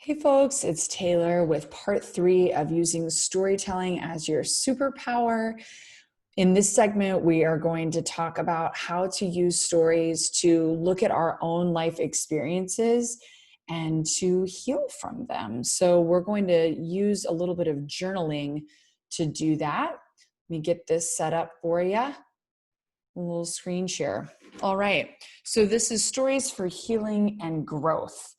Hey folks, it's Taylor with part 3 of using storytelling as your superpower. In this segment, we are going to talk about how to use stories to look at our own life experiences and to heal from them. So we're going to use a little bit of journaling to do that. Let me get this set up for you. A little screen share. All right. So this is Stories for Healing and Growth.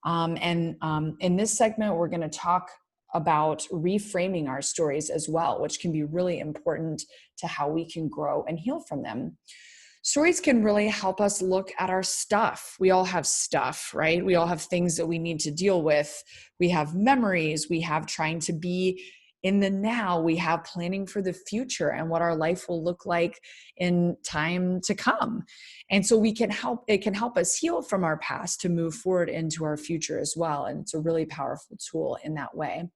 In this segment, we're going to talk about reframing our stories as well, which can be really important to how we can grow and heal from them. Stories can really help us look at our stuff. We all have stuff, right? We all have things that we need to deal with. We have memories. We have trying to be in the now. We have planning for the future and what our life will look like in time to come. And so it can help us heal from our past to move forward into our future as well. And it's a really powerful tool in that way.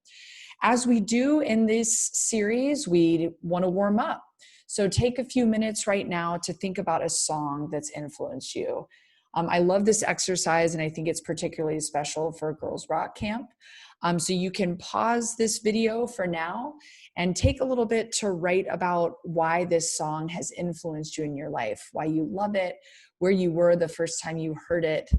As we do in this series, we want to warm up. So take a few minutes right now to think about a song that's influenced you. I love this exercise, and I think it's particularly special for Girls Rock Camp. So you can pause this video for now and take a little bit to write about why this song has influenced you in your life, why you love it, where you were the first time you heard it,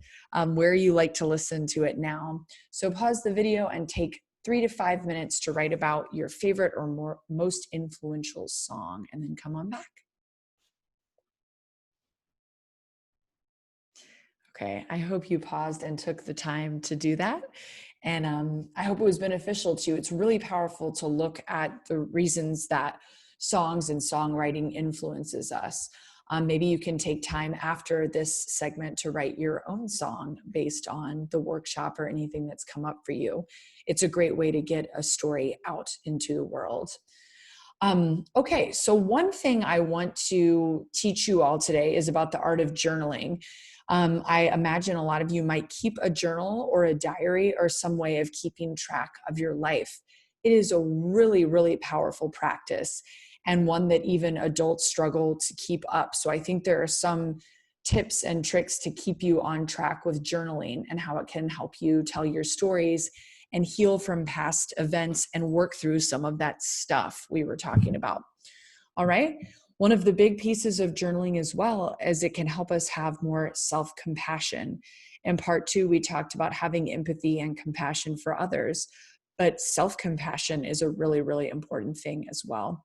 where you like to listen to it now. So pause the video and take 3 to 5 minutes to write about your favorite or most influential song, and then come on back. Okay, I hope you paused and took the time to do that. And I hope it was beneficial to you. It's really powerful to look at the reasons that songs and songwriting influences us. Maybe you can take time after this segment to write your own song based on the workshop or anything that's come up for you. It's a great way to get a story out into the world. Okay, so one thing I want to teach you all today is about the art of journaling. I imagine a lot of you might keep a journal or a diary or some way of keeping track of your life. It is a really, really powerful practice, and one that even adults struggle to keep up. So I think there are some tips and tricks to keep you on track with journaling and how it can help you tell your stories and heal from past events and work through some of that stuff we were talking about. All right. One of the big pieces of journaling as well is it can help us have more self-compassion. In part 2, we talked about having empathy and compassion for others, but self-compassion is a really, really important thing as well.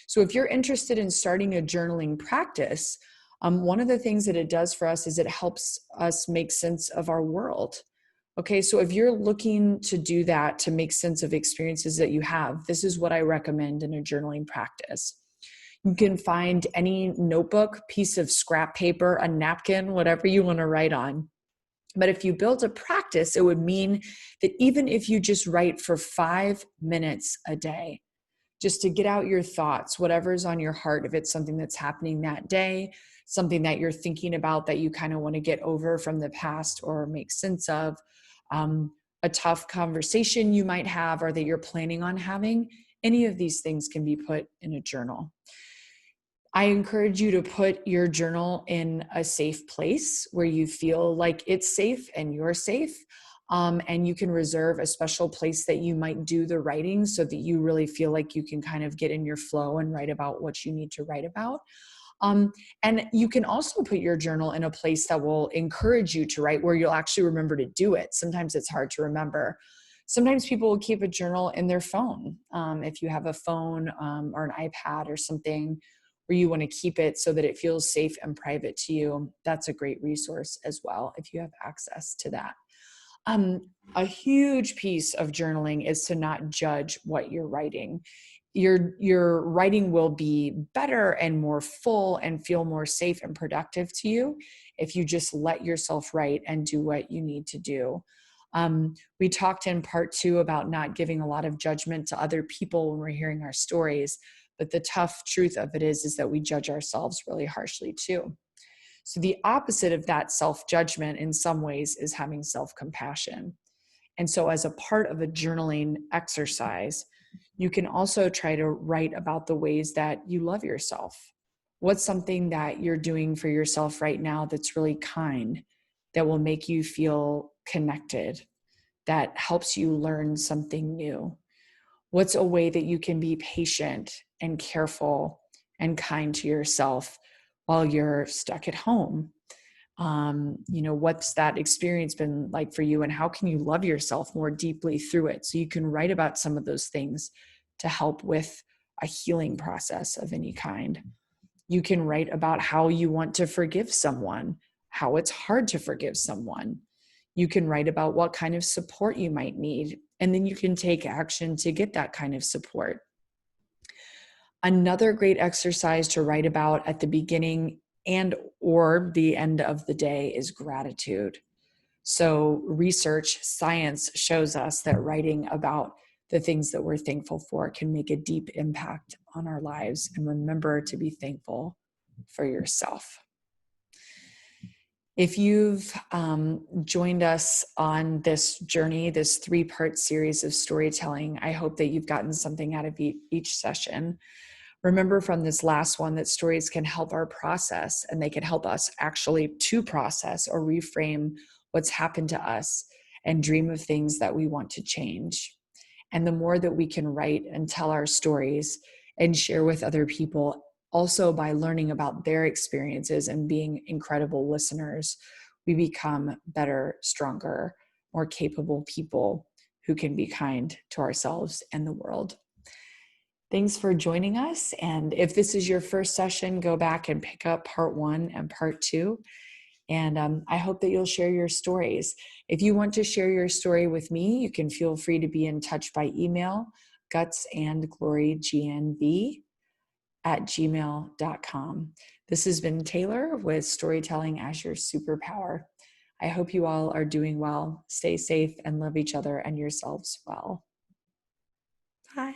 So if you're interested in starting a journaling practice, one of the things that it does for us is it helps us make sense of our world. Okay, so if you're looking to do that, to make sense of experiences that you have, this is what I recommend in a journaling practice. You can find any notebook, piece of scrap paper, a napkin, whatever you want to write on. But if you build a practice, it would mean that even if you just write for 5 minutes a day, just to get out your thoughts, whatever's on your heart, if it's something that's happening that day, something that you're thinking about that you kind of want to get over from the past or make sense of, a tough conversation you might have or that you're planning on having, any of these things can be put in a journal. I encourage you to put your journal in a safe place where you feel like it's safe and you're safe. And you can reserve a special place that you might do the writing so that you really feel like you can kind of get in your flow and write about what you need to write about. And you can also put your journal in a place that will encourage you to write, where you'll actually remember to do it. Sometimes it's hard to remember. Sometimes people will keep a journal in their phone. If you have a phone or an iPad or something where you want to keep it so that it feels safe and private to you, that's a great resource as well if you have access to that. A huge piece of journaling is to not judge what you're writing. Your writing will be better and more full and feel more safe and productive to you if you just let yourself write and do what you need to do. We talked in part 2 about not giving a lot of judgment to other people when we're hearing our stories, but the tough truth of it is that we judge ourselves really harshly too. So the opposite of that self-judgment in some ways is having self-compassion. And so as a part of a journaling exercise, you can also try to write about the ways that you love yourself. What's something that you're doing for yourself right now that's really kind, that will make you feel connected, that helps you learn something new? What's a way that you can be patient and careful and kind to yourself while you're stuck at home? What's that experience been like for you, and how can you love yourself more deeply through it? So you can write about some of those things to help with a healing process of any kind. You can write about how you want to forgive someone, how it's hard to forgive someone. You can write about what kind of support you might need, and then you can take action to get that kind of support. Another great exercise to write about at the beginning and or the end of the day is gratitude. So research, science shows us that writing about the things that we're thankful for can make a deep impact on our lives. And remember to be thankful for yourself. If you've joined us on this journey, this 3-part series of storytelling, I hope that you've gotten something out of each session. Remember from this last one that stories can help our process, and they can help us actually to process or reframe what's happened to us and dream of things that we want to change. And the more that we can write and tell our stories and share with other people, also by learning about their experiences and being incredible listeners, we become better, stronger, more capable people who can be kind to ourselves and the world. Thanks for joining us. And if this is your first session, go back and pick up part 1 and part 2. And I hope that you'll share your stories. If you want to share your story with me, you can feel free to be in touch by email, gutsandglorygnv@gmail.com. This has been Taylor with Storytelling as Your Superpower. I hope you all are doing well. Stay safe and love each other and yourselves well. Bye.